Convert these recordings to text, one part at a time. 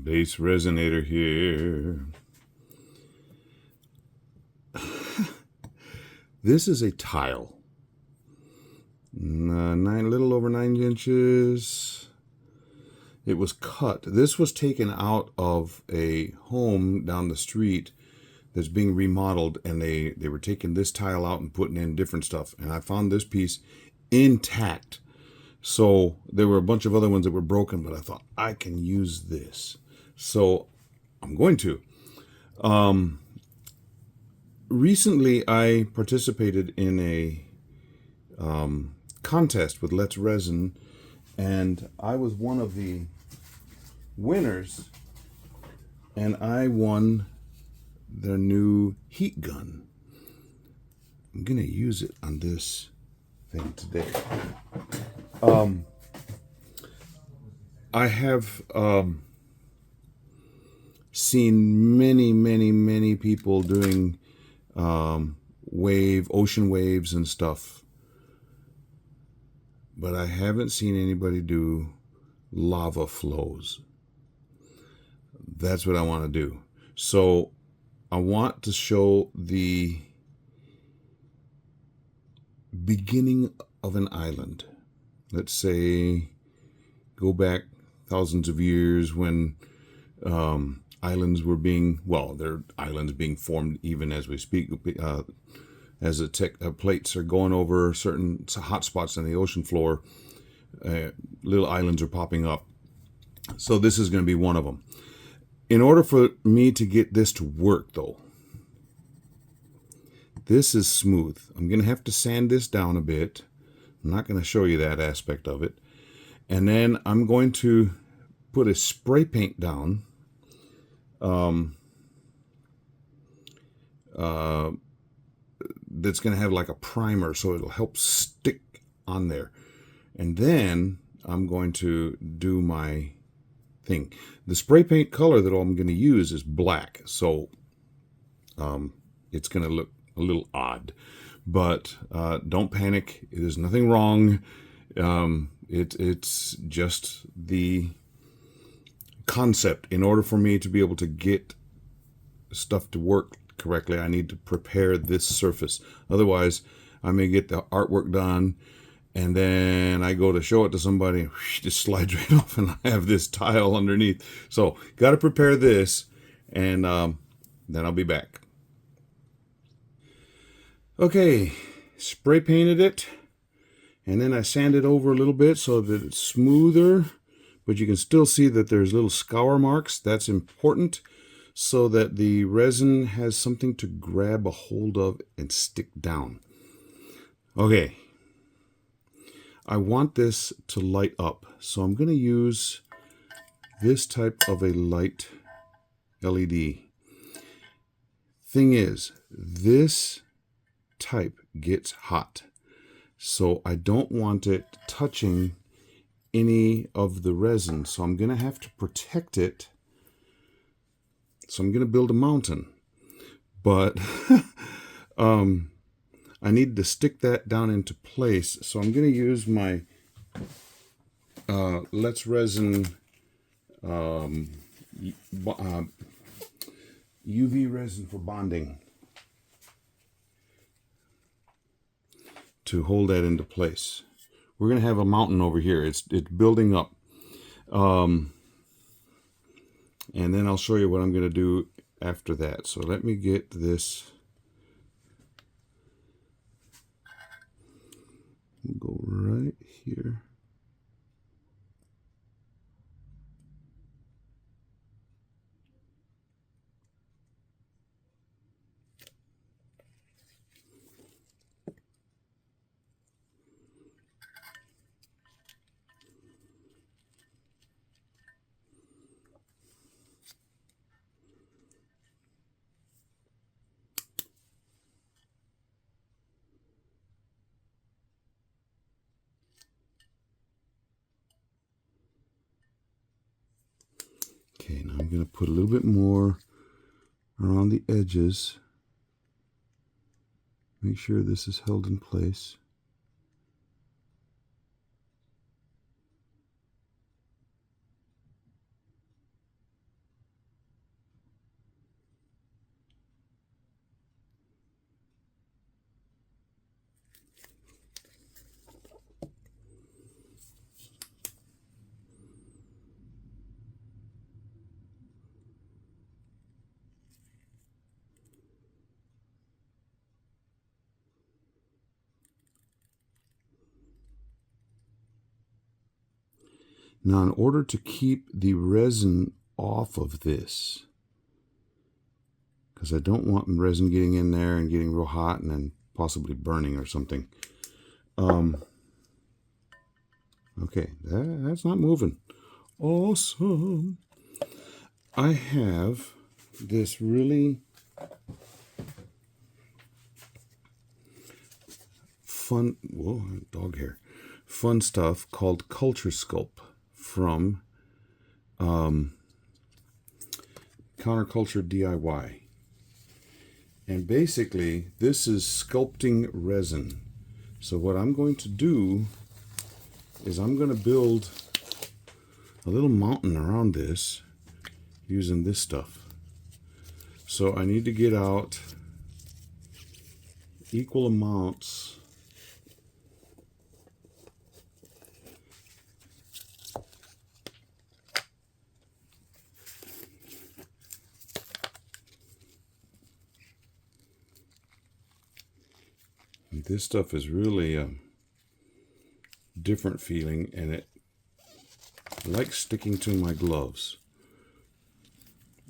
BassResinator here. This is a tile. Little over 9 inches. It was cut. This was taken out of a home down the street that's being remodeled, and they were taking this tile out and putting in different stuff. And I found this piece intact. So there were a bunch of other ones that were broken, but I thought I can use this. So I'm going to. Recently, I participated in a contest with Let's Resin, and I was one of the winners, and I won their new heat gun. I'm going to use it on this thing today. I have seen many people doing ocean waves and stuff, but I haven't seen anybody do lava flows. That's what I want to do. So I want to show the beginning of an island. Let's say go back thousands of years when islands were being, there are islands being formed even as we speak, as the plates are going over certain hot spots on the ocean floor. Little islands are popping up. So this is going to be one of them. In order for me to get this to work, though, this is smooth. I'm going to have to sand this down a bit. I'm not going to show you that aspect of it. And then I'm going to put a spray paint down. That's going to have like a primer, so it'll help stick on there. And then I'm going to do my thing. The spray paint color that I'm going to use is black, so it's going to look a little odd, but don't panic. There's nothing wrong. It's just the concept. In order for me to be able to get stuff to work correctly, I need to prepare this surface. Otherwise, I may get the artwork done, and then I go to show it to somebody, and just slides right off, and I have this tile underneath. So, got to prepare this, and then I'll be back. Okay, spray painted it, and then I sanded over a little bit so that it's smoother, but you can still see that there's little scour marks. That's important so that the resin has something to grab a hold of and stick down. Okay, I want this to light up, so I'm going to use this type of a light LED. Thing is, this type gets hot, so I don't want it touching any of the resin, so I'm going to have to protect it. So I'm going to build a mountain, but I need to stick that down into place. So I'm going to use my Let's Resin UV resin for bonding to hold that into place. We're going to have a mountain over here. It's building up. And then I'll show you what I'm going to do after that. So let me get this. Go right here. Okay, now I'm going to put a little bit more around the edges. Make sure this is held in place. Now, in order to keep the resin off of this, because I don't want resin getting in there and getting real hot and then possibly burning or something. Okay, that's not moving. Awesome. I have this really fun, whoa, dog hair, fun stuff called Culture Sculpt from Counterculture DIY. And basically, this is sculpting resin. So what I'm going to do is I'm going to build a little mountain around this using this stuff. So I need to get out equal amounts and this stuff is really a different feeling, and it likes sticking to my gloves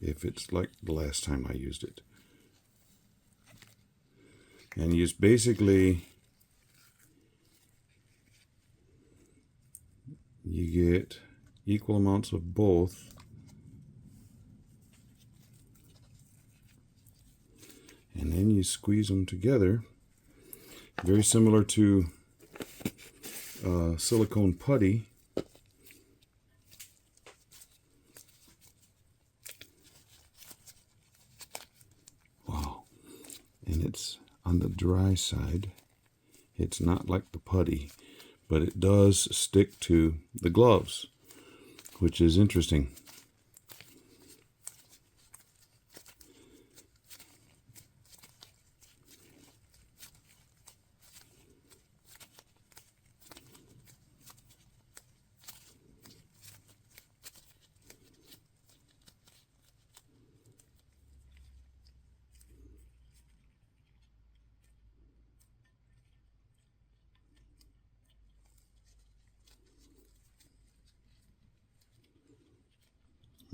if it's like the last time I used it. And you basically, you get equal amounts of both, and then you squeeze them together, very similar to silicone putty. Wow. And it's on the dry side. It's not like the putty, but it does stick to the gloves, which is interesting.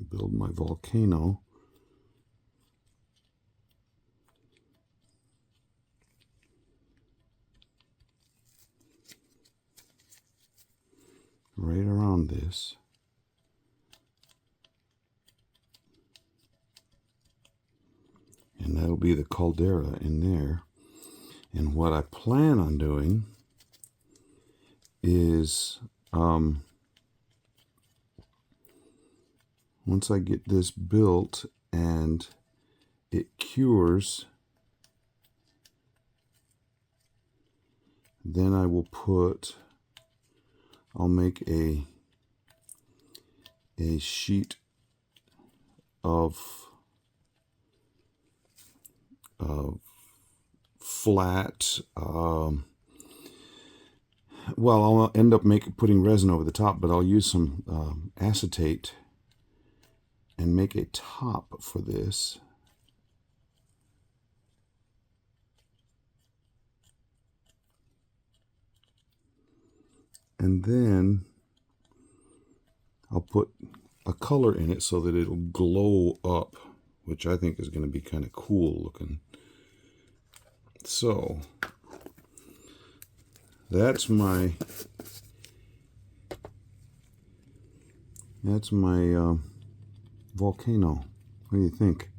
Build my volcano. Right around this. And that'll be the caldera in there. And what I plan on doing is once I get this built and it cures, then I'll make a sheet of flat, well, I'll end up putting resin over the top, but I'll use some acetate and make a top for this. And then I'll put a color in it so that it'll glow up, which I think is going to be kind of cool looking. So that's my volcano. What do you think?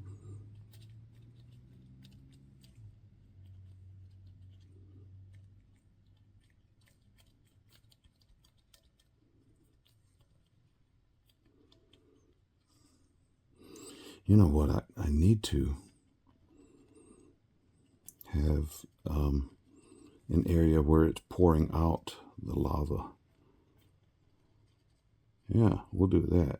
You know what? I need to have an area where it's pouring out the lava. Yeah, we'll do that.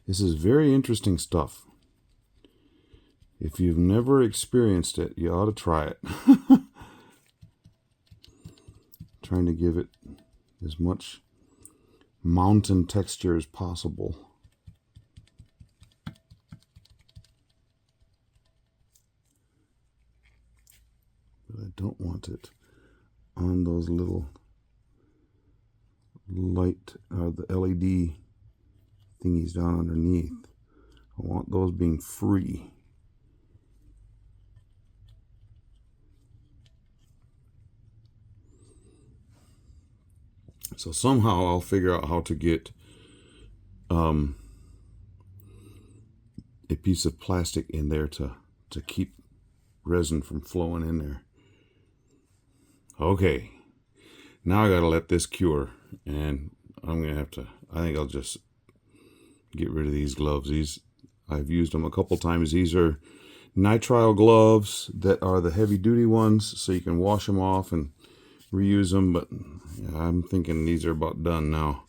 This is very interesting stuff. If you've never experienced it, you ought to try it. Trying to give it as much mountain texture as possible. But I don't want it on those little light, the LED thingies down underneath. I want those being free. So somehow I'll figure out how to get a piece of plastic in there to keep resin from flowing in there. Okay, now I gotta let this cure, and I'm gonna have to, I think I'll just get rid of these gloves. These, I've used them a couple times. These are nitrile gloves that are the heavy duty ones, so you can wash them off and reuse them, but yeah, I'm thinking these are about done now.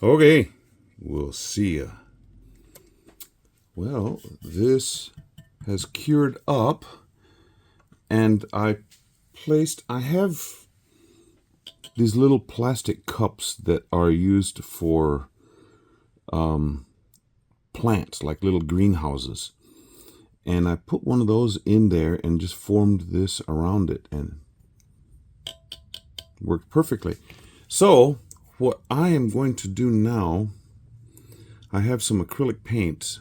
Okay, we'll see ya. Well, this has cured up, and I have these little plastic cups that are used for plants, like little greenhouses. And I put one of those in there and just formed this around it, and worked perfectly. So what I am going to do now, I have some acrylic paints.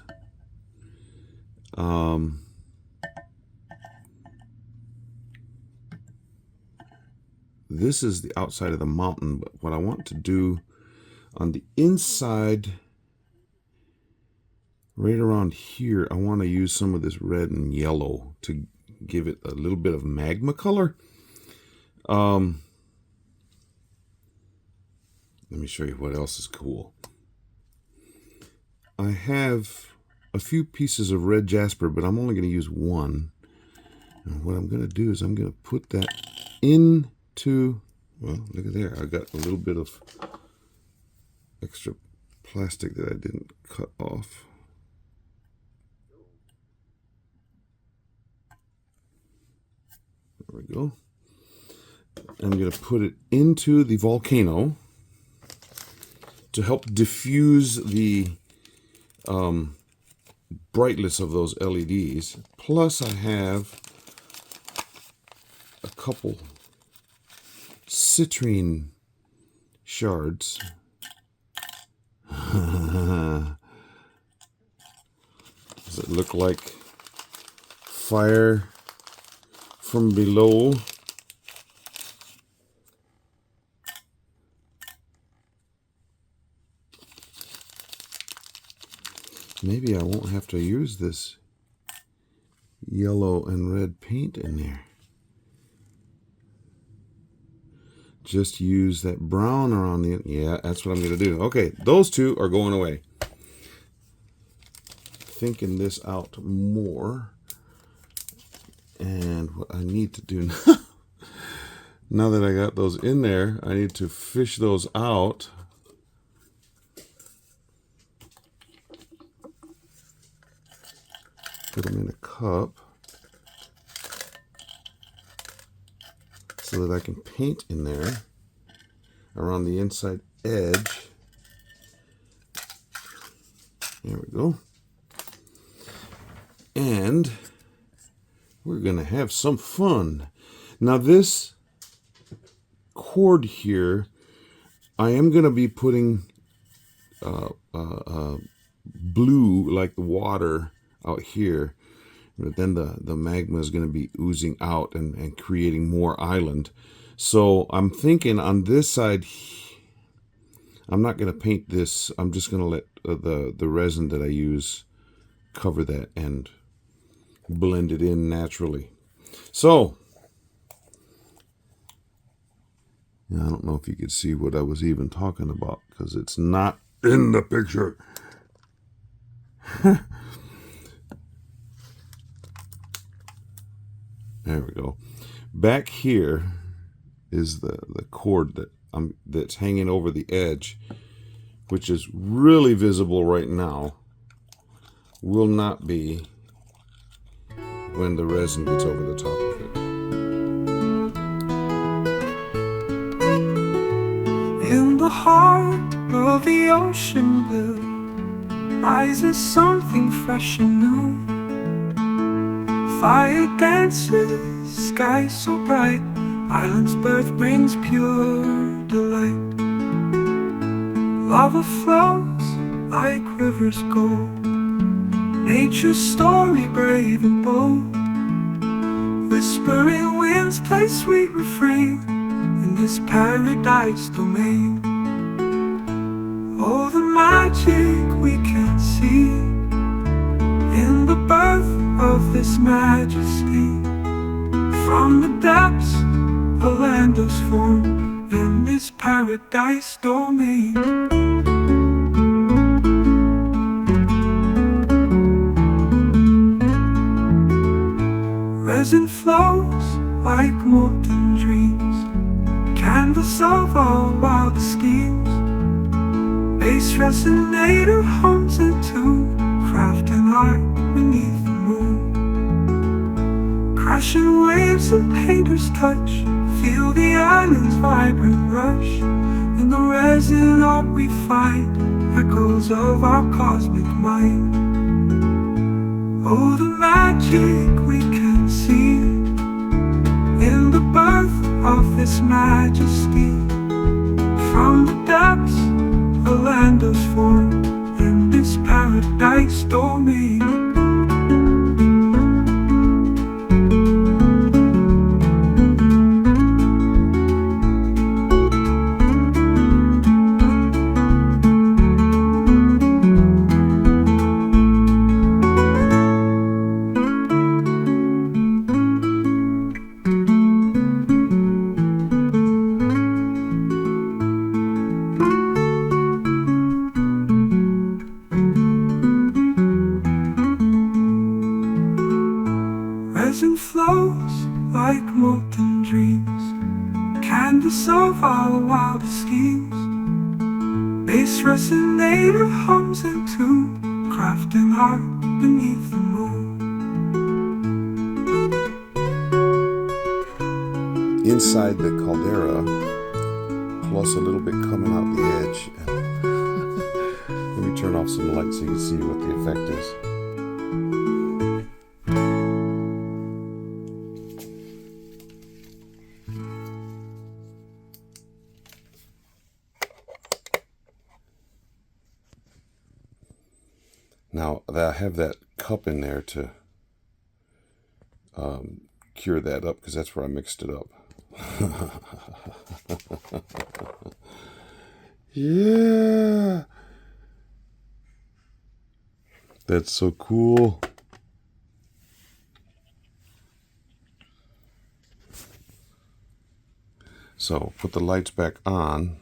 This is the outside of the mountain, but what I want to do on the inside, right around here, I want to use some of this red and yellow to give it a little bit of magma color. Let me show you what else is cool. I have a few pieces of red jasper, but I'm only going to use one. And what I'm going to do is I'm going to put that into, well, look at there. I got a little bit of extra plastic that I didn't cut off. There we go. I'm going to put it into the volcano to help diffuse the brightness of those LEDs. Plus I have a couple citrine shards. Does it look like fire from below? Maybe I won't have to use this yellow and red paint in there. Just use that brown around the, yeah, that's what I'm going to do. Okay, those two are going away. Thinking this out more. And what I need to do now, now that I got those in there, I need to fish those out. Put them in a cup so that I can paint in there around the inside edge. There we go. And we're going to have some fun. Now this cord here, I am going to be putting blue, like the water, out here, but then the magma is going to be oozing out and creating more island. So I'm thinking on this side, I'm not going to paint this. I'm just going to let the resin that I use cover that and blend it in naturally. So yeah, I don't know if you could see what I was even talking about because it's not in the picture. There we go. Back here is the cord that's hanging over the edge, which is really visible right now. Will not be when the resin gets over the top of it. In the heart of the ocean blue rises something fresh and new. Fire dances, sky so bright, island's birth brings pure delight. Lava flows like rivers go, nature's story brave and bold. Whispering winds play sweet refrain in this paradise domain. Oh, the magic we can see in the birth of this majesty. From the depths, the land is formed in this paradise domain. Resin flows like molten dreams, canvas of our wildest schemes. BassResinator hums into crafting art beneath the moon. Crashing waves of painter's touch, feel the island's vibrant rush. In the resin art we find echoes of our cosmic mind. Oh, the magic we can see in the birth of this majesty. From the depths, the land is formed in this paradise domain. Resin flows like molten dreams, canvas of our wildest schemes. BassResinator hums into crafting art beneath the moon. Inside the caldera, plus a little bit coming out the edge. Let me turn off some light so you can see what the effect is. Now, I have that cup in there to cure that up, because that's where I mixed it up. Yeah! That's so cool. So, put the lights back on.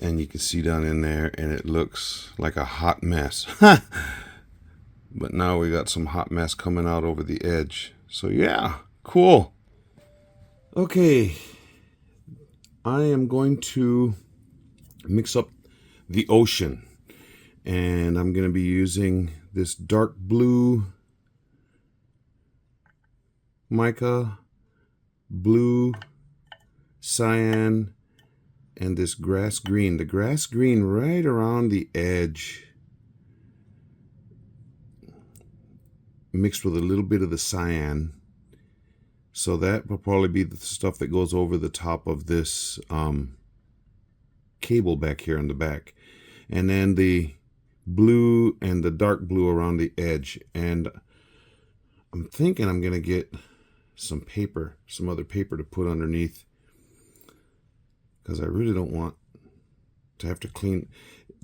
And you can see down in there, and it looks like a hot mess. But now we got some hot mess coming out over the edge. So yeah, cool. Okay, I am going to mix up the ocean. And I'm going to be using this dark blue mica, blue, cyan, and this grass green. The grass green right around the edge, mixed with a little bit of the cyan. So that will probably be the stuff that goes over the top of this cable back here on the back. And then the blue and the dark blue around the edge. And I'm thinking I'm going to get some paper, some other paper to put underneath, because I really don't want to have to clean.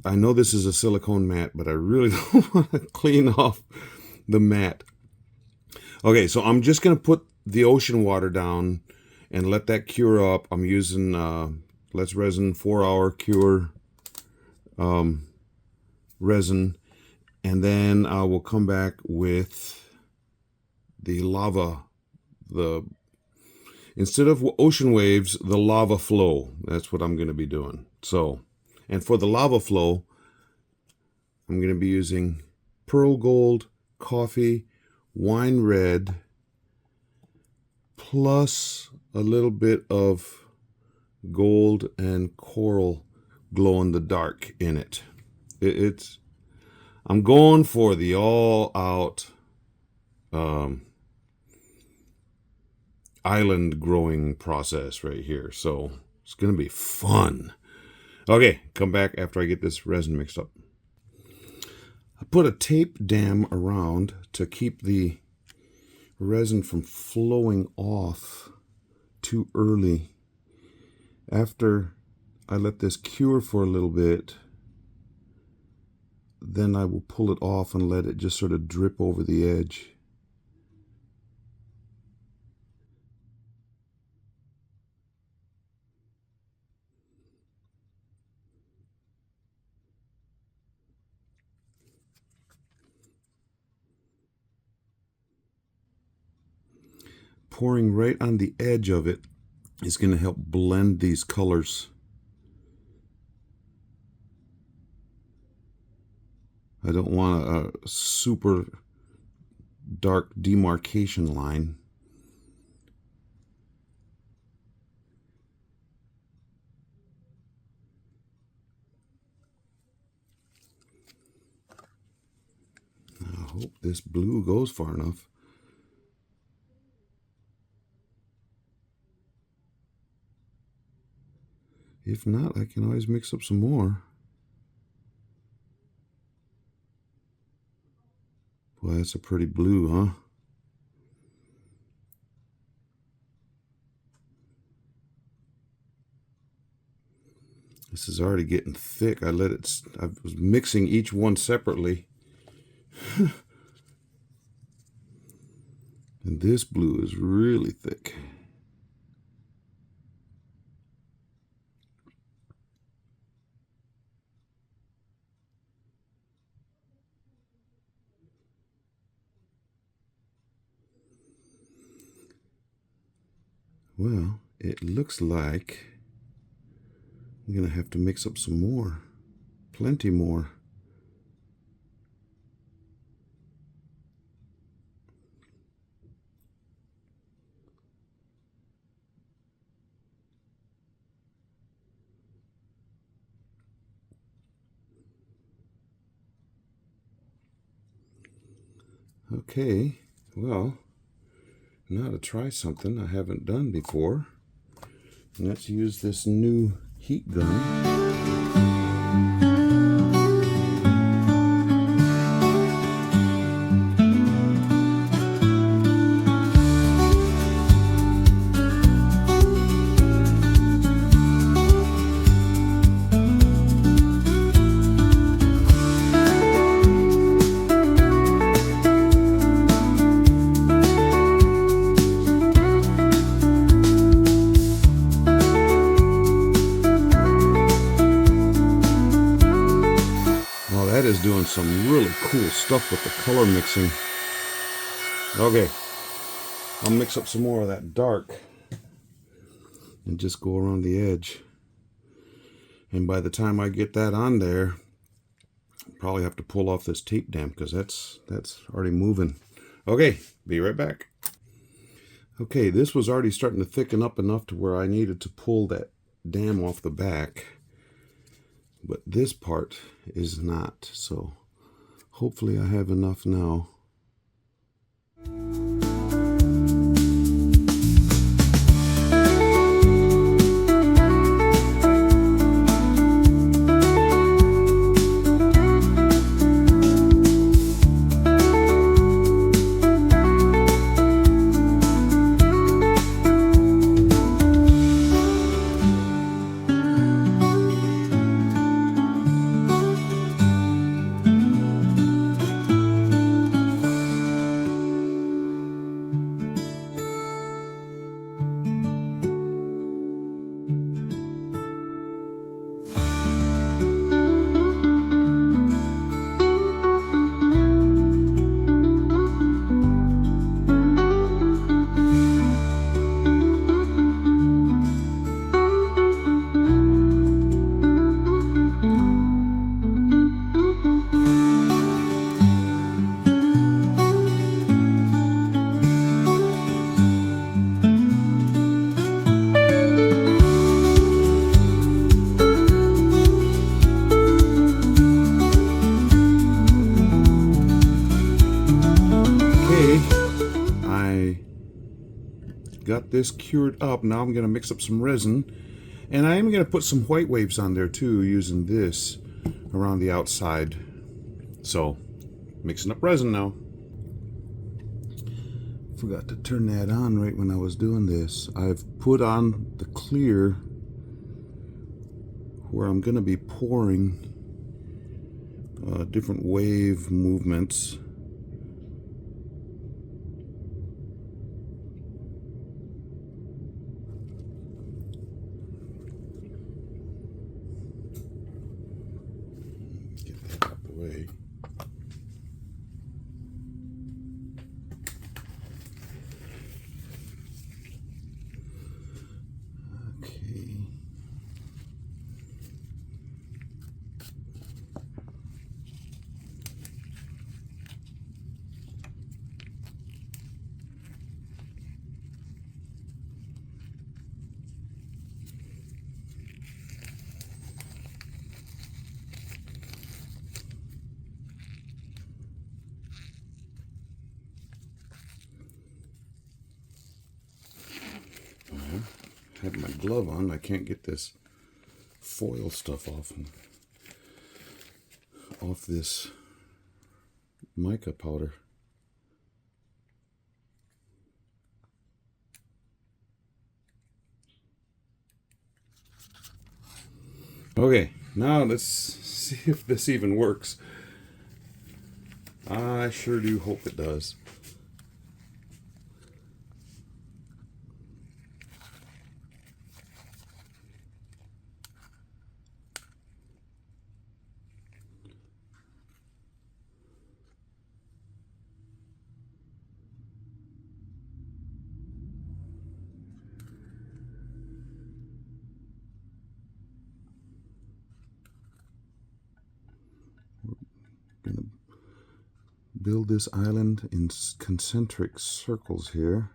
I know this is a silicone mat, but I really don't want to clean off the mat. Okay, so I'm just going to put the ocean water down and let that cure up. I'm using Let's Resin 4-hour cure resin, and then I will come back with the lava, instead of ocean waves, the lava flow. That's what I'm going to be doing. So, and for the lava flow, I'm going to be using pearl gold, coffee, wine red, plus a little bit of gold and coral glow in the dark in it. I'm going for the all-out island growing process right here. So it's going to be fun. Okay, come back after I get this resin mixed up. I put a tape dam around to keep the resin from flowing off too early. After I let this cure for a little bit, then I will pull it off and let it just sort of drip over the edge. Pouring right on the edge of it is going to help blend these colors. I don't want a super dark demarcation line. I hope this blue goes far enough. If not, I can always mix up some more. Boy, that's a pretty blue, huh? This is already getting thick. I was mixing each one separately. And this blue is really thick. Well, it looks like I'm going to have to mix up some more. Plenty more. Okay, well, now to try something I haven't done before. And let's use this new heat gun. That is doing some really cool stuff with the color mixing. Okay, I'll mix up some more of that dark and just go around the edge. And by the time I get that on there, I'll probably have to pull off this tape dam because that's already moving. Okay, be right back. Okay, this was already starting to thicken up enough to where I needed to pull that dam off the back. But this part is not, so hopefully I have enough now. got this cured up. Now I'm going to mix up some resin. And I am going to put some white waves on there too, using this around the outside. So, mixing up resin now. Forgot to turn that on right when I was doing this. I've put on the clear where I'm going to be pouring different wave movements. Get that out of the way. I have my glove on. I can't get this foil stuff off this mica powder. Okay, now let's see if this even works. I sure do hope it does. We're gonna build this island in concentric circles here.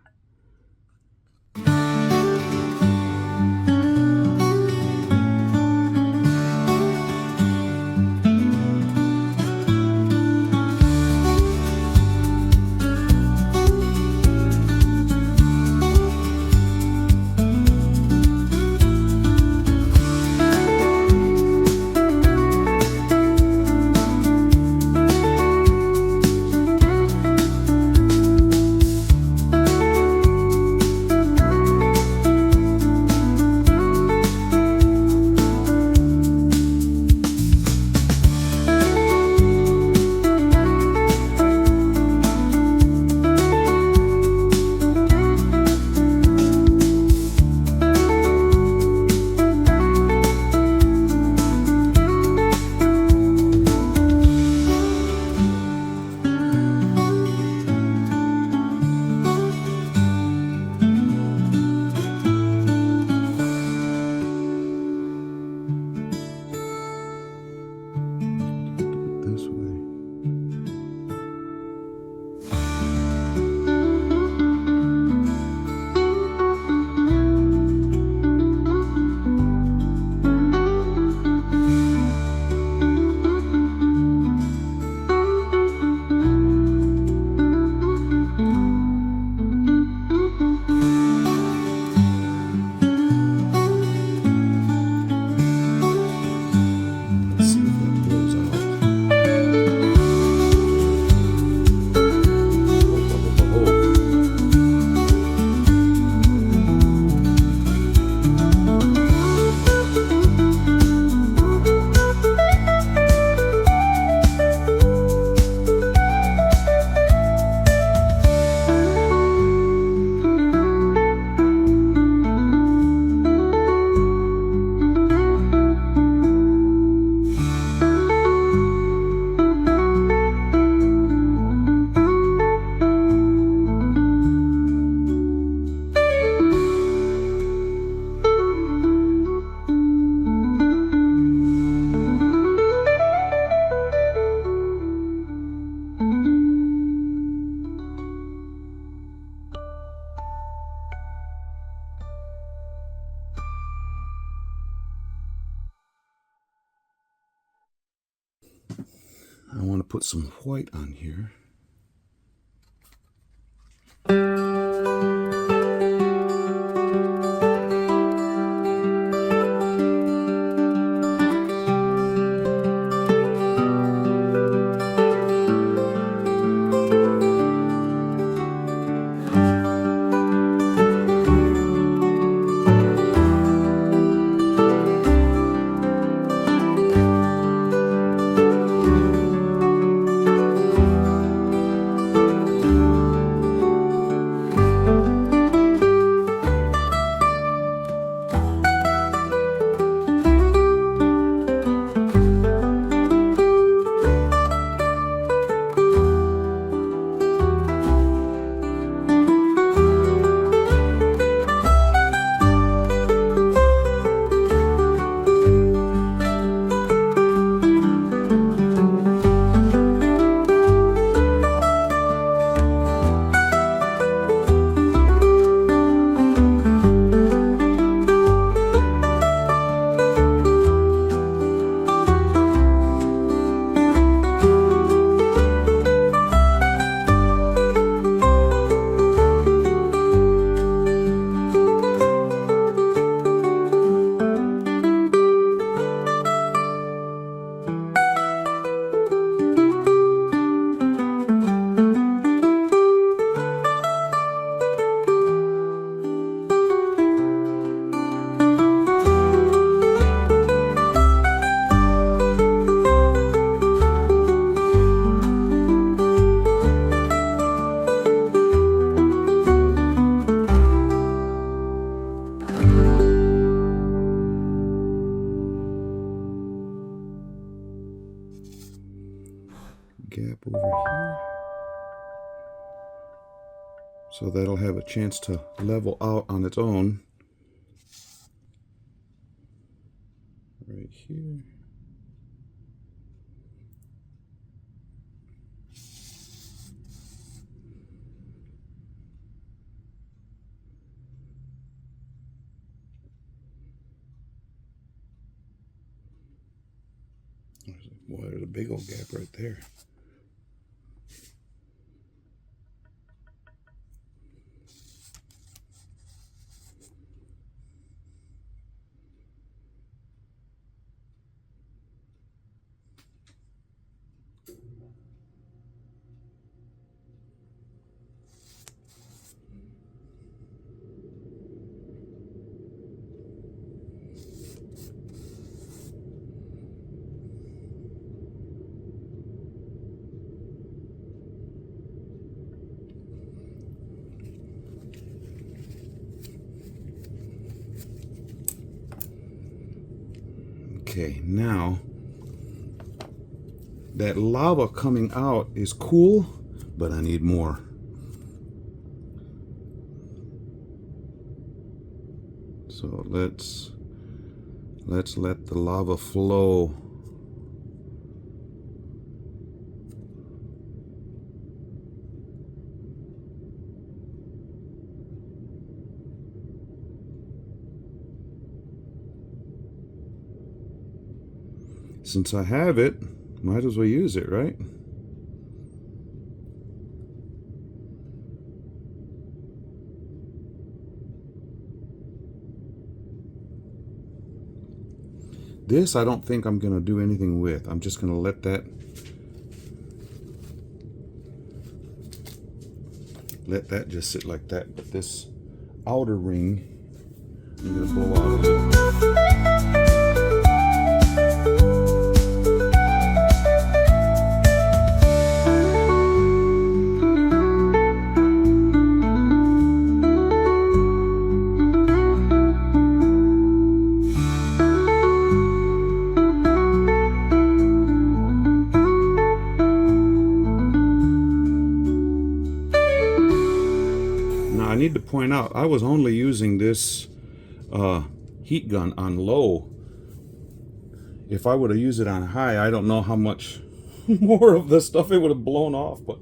I want to put some white on here. gap over here. So that'll have a chance to level out on its own. Right here. Boy, there's a big old gap right there. Okay, now that lava coming out is cool, but I need more. So let's let the lava flow. Since I have it, might as well use it, right? This I don't think I'm going to do anything with. I'm just going to let that just sit like that. But this outer ring, I'm going to blow out a little. I need to point out, I was only using this heat gun on low. If I would have used it on high, I don't know how much more of the stuff it would have blown off, but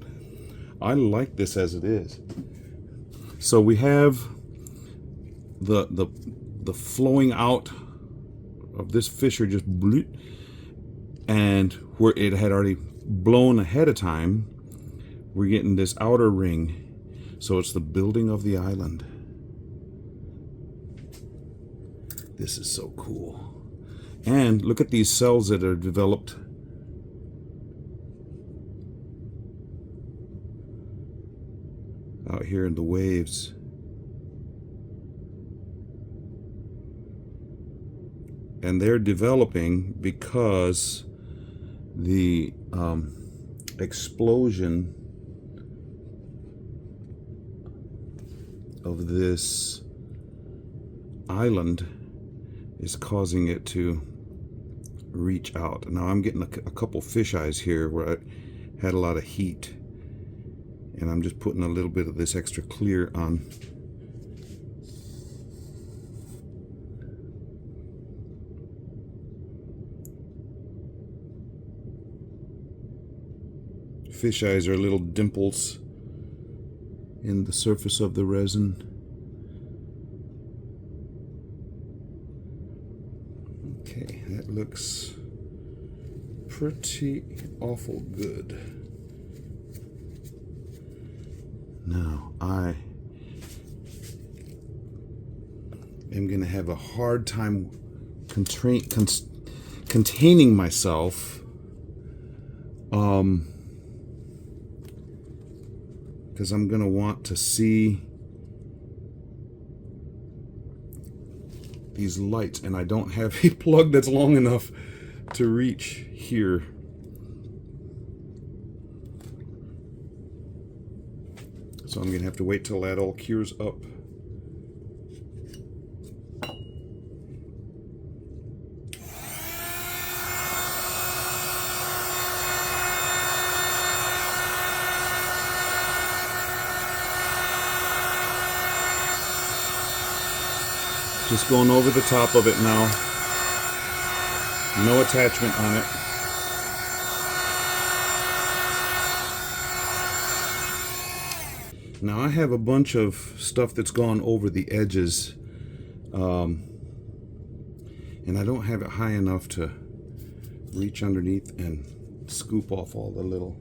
I like this as it is. So we have the flowing out of this fissure just blew, and where it had already blown ahead of time, we're getting this outer ring. So it's the building of the island. This is so cool. And look at these cells that are developed. Out here in the waves. And they're developing because the explosion of this island is causing it to reach out. Now I'm getting a couple fisheyes here where I had a lot of heat, and I'm just putting a little bit of this extra clear on. Fisheyes are little dimples in the surface of the resin. Okay, that looks pretty awful good. Now I am going to have a hard time containing myself because I'm going to want to see these lights, and I don't have a plug that's long enough to reach here. So I'm going to have to wait till that all cures up. Just going over the top of it now. No attachment on it. Now I have a bunch of stuff that's gone over the edges, and I don't have it high enough to reach underneath and scoop off all the little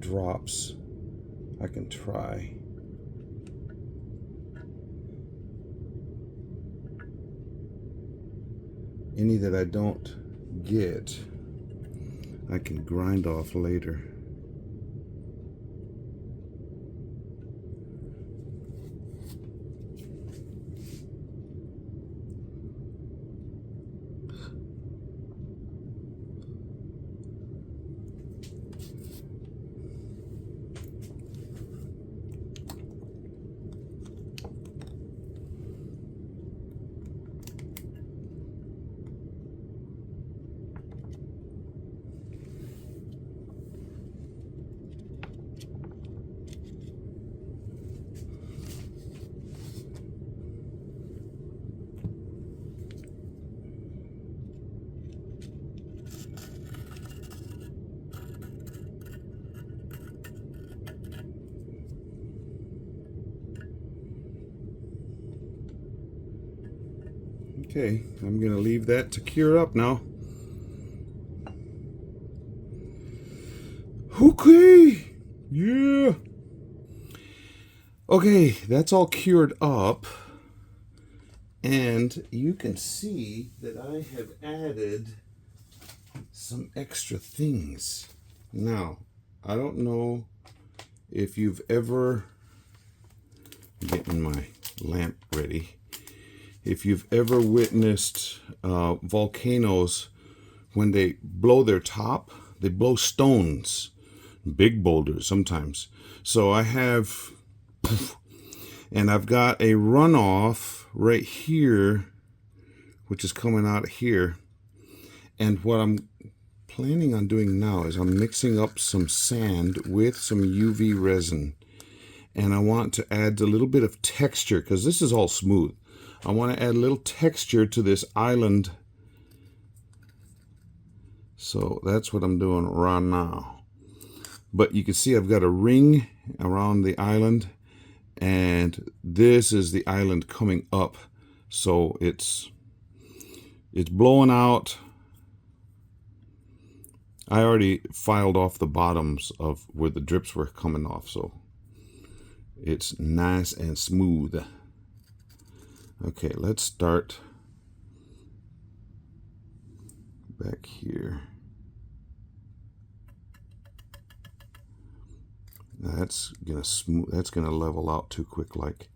drops. I can try. Any that I don't get, I can grind off later. Okay, I'm going to leave that to cure up now. Okay, yeah. Okay, that's all cured up. And you can see that I have added some extra things. Now, I don't know if you've ever, getting my lamp ready, if you've ever witnessed volcanoes, when they blow their top, they blow stones, big boulders sometimes. So I have, and I've got a runoff right here, which is coming out of here. And what I'm planning on doing now is I'm mixing up some sand with some UV resin. And I want to add a little bit of texture, because this is all smooth. I want to add a little texture to this island. So that's what I'm doing right now. But you can see I've got a ring around the island, and this is the island coming up. So it's blowing out. I already filed off the bottoms of where the drips were coming off, so it's nice and smooth. Okay, let's start back here. That's gonna smooth. That's gonna level out too quick, like.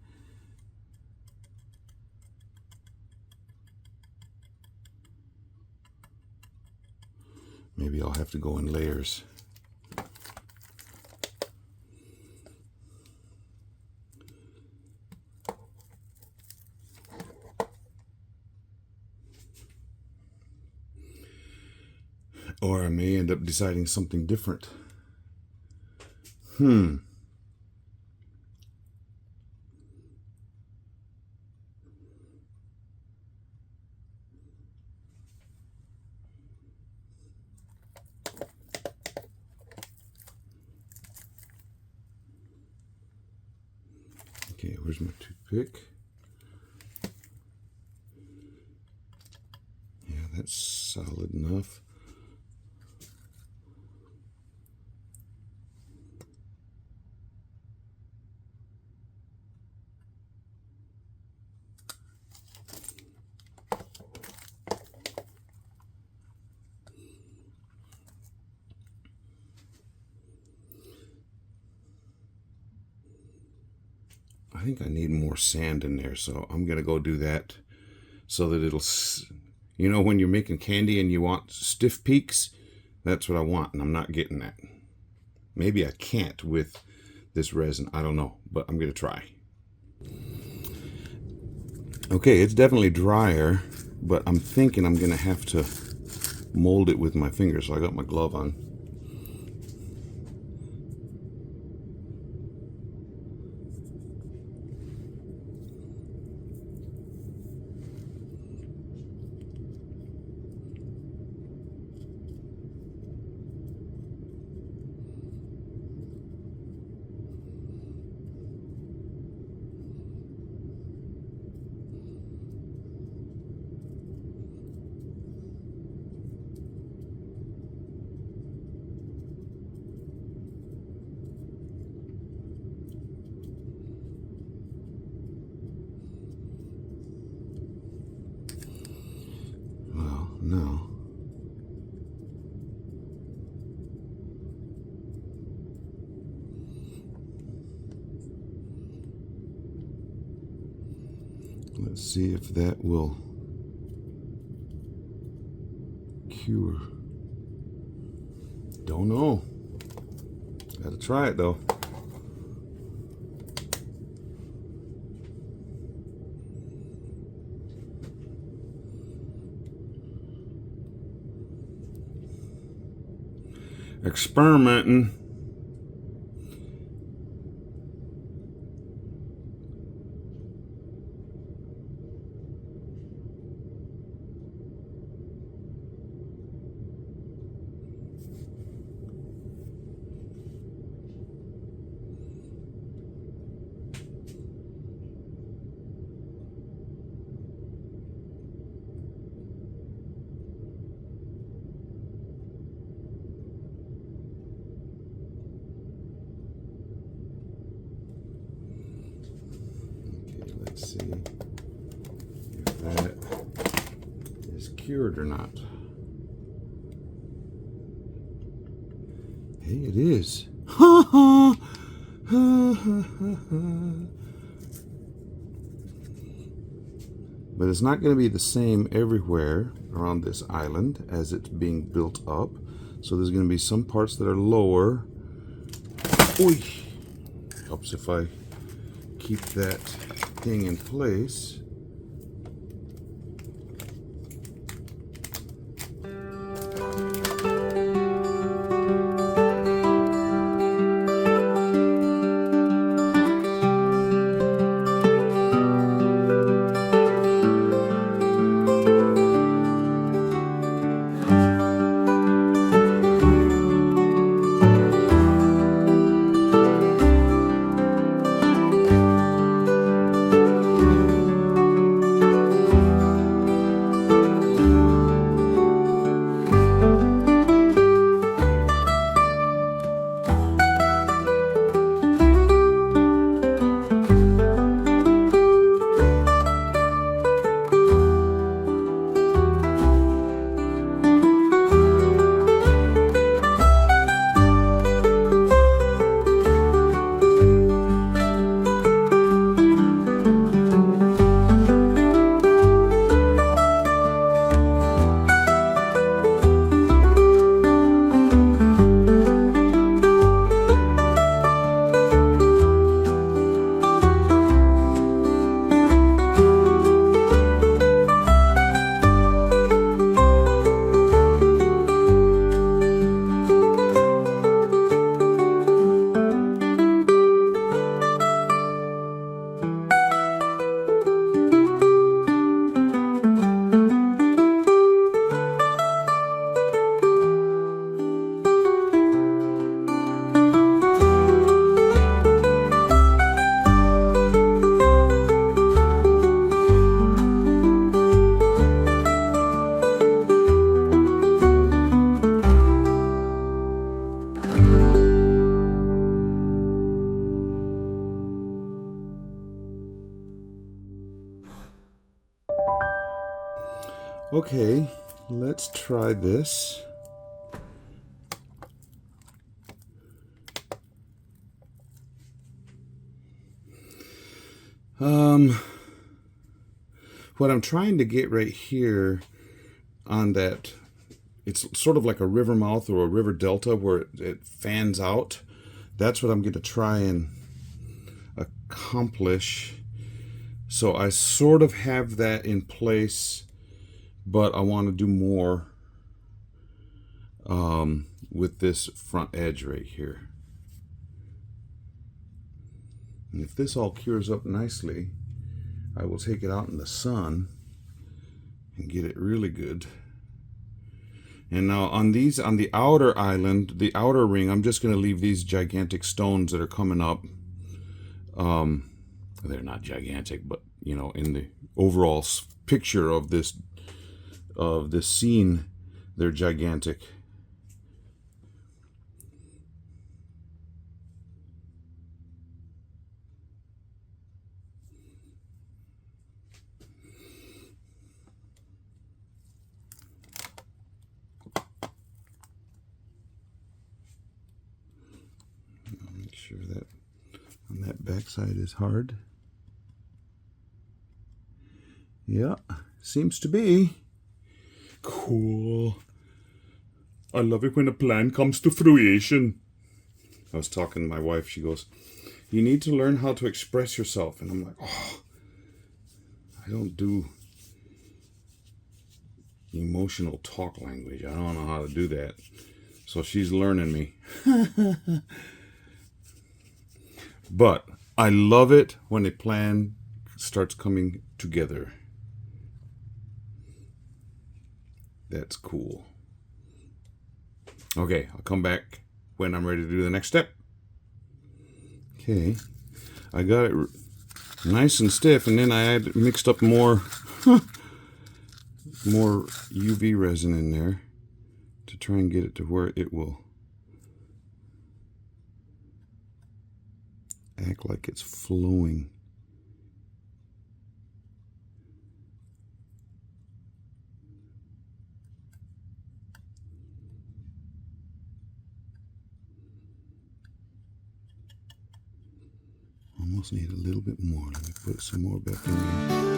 Maybe I'll have to go in layers. Or I may end up deciding something different. Okay, where's my toothpick? Yeah, that's solid enough. I think I need more sand in there, so I'm gonna go do that so that it'll, you know, when you're making candy and you want stiff peaks, that's what I want, and I'm not getting that. Maybe I can't with this resin, I don't know, but I'm gonna try. Okay, it's definitely drier, but I'm thinking I'm gonna have to mold it with my fingers, so I got my glove on. Let's see if that will cure. Don't know. Gotta try it though. Experimenting. Let's see if that is cured or not. Hey, it is. Ha ha! Ha ha ha ha. But it's not going to be the same everywhere around this island as it's being built up. So there's going to be some parts that are lower. Oy! Helps if I keep that thing in place. Okay, let's try this. What I'm trying to get right here on that, it's sort of like a river mouth or a river delta where it fans out. That's what I'm going to try and accomplish. So I sort of have that in place, but I want to do more with this front edge right here. And if this all cures up nicely, I will take it out in the sun and get it really good. And now on these, on the outer island, the outer ring, I'm just going to leave these gigantic stones that are coming up. They're not gigantic, but you know, in the overall picture of this scene, they're gigantic. Make sure that on that back side is hard. Yeah, seems to be. Cool. I love it when a plan comes to fruition. I was talking to my wife. She goes, you need to learn how to express yourself. And I'm like, oh, I don't do emotional talk language. I don't know how to do that. So she's learning me. But I love it when a plan starts coming together. That's cool. Okay, I'll come back when I'm ready to do the next step. Okay, I got it nice and stiff, and then I mixed up more more UV resin in there to try and get it to where it will act like it's flowing. Almost need a little bit more. Let me put some more back in there.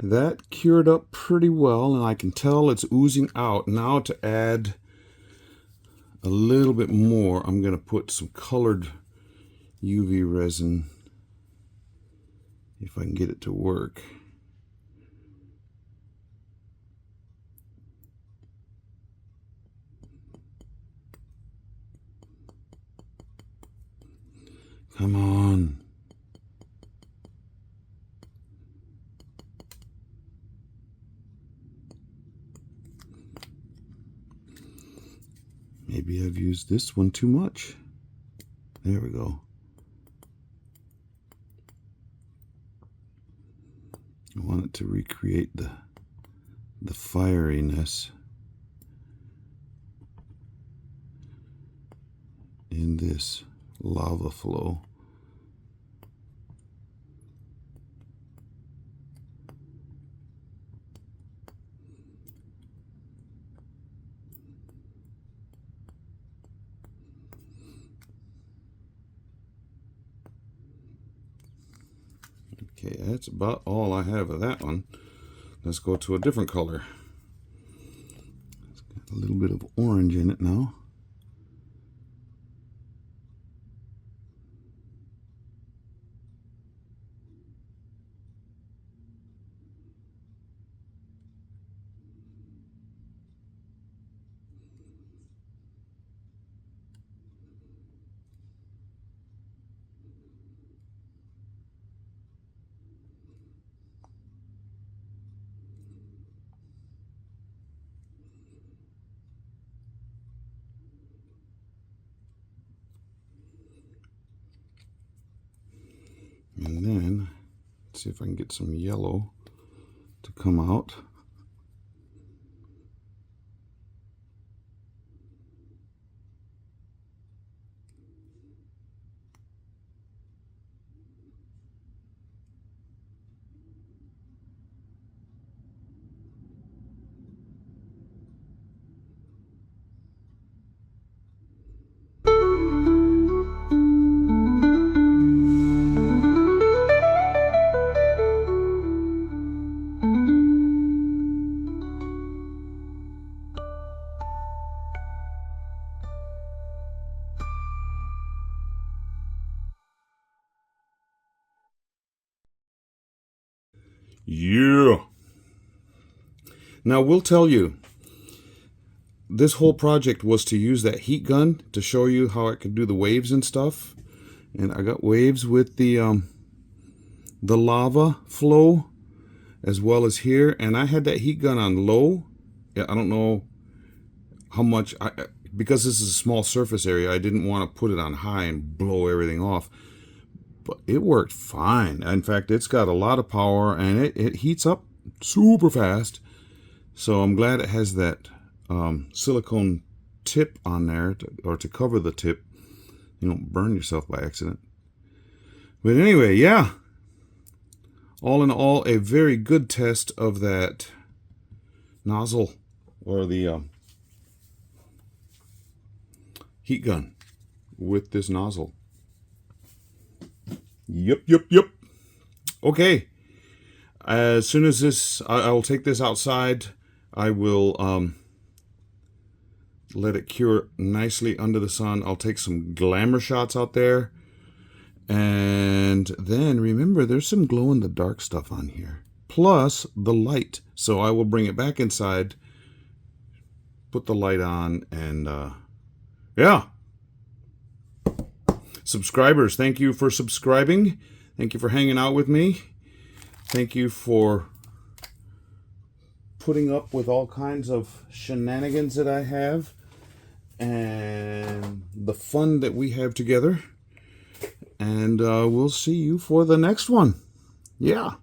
That cured up pretty well, and I can tell it's oozing out. Now to add a little bit more, I'm going to put some colored UV resin, if I can get it to work. Come on. Maybe I've used this one too much. There we go. I want it to recreate the fieriness in this lava flow. Okay, that's about all I have of that one. Let's go to a different color. It's got a little bit of orange in it now. And then, let's see if I can get some yellow to come out. Yeah. Now, we'll tell you, this whole project was to use that heat gun to show you how I could do the waves and stuff. And I got waves with the lava flow as well as here. And I had that heat gun on low. Yeah, I don't know how much, because this is a small surface area, I didn't want to put it on high and blow everything off. But it worked fine. In fact, it's got a lot of power and it heats up super fast. So I'm glad it has that silicone tip on there to cover the tip. You don't burn yourself by accident. But anyway, yeah. All in all, a very good test of that nozzle or the heat gun with this nozzle. Yep. Okay. As soon as this, I'll take this outside. I will let it cure nicely under the sun. I'll take some glamour shots out there. And then remember, there's some glow-in-the-dark stuff on here. Plus the light. So I will bring it back inside, put the light on, and yeah. Subscribers, thank you for subscribing. Thank you for hanging out with me. Thank you for putting up with all kinds of shenanigans that I have and the fun that we have together. And we'll see you for the next one. Yeah.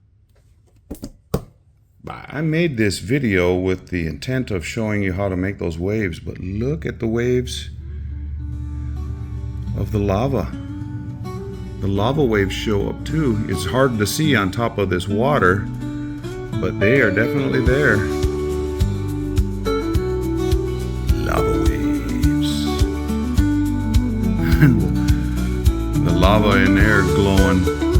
I made this video with the intent of showing you how to make those waves, but look at the waves of the lava. The lava waves show up too. It's hard to see on top of this water, but they are definitely there. Lava waves. The lava in there glowing.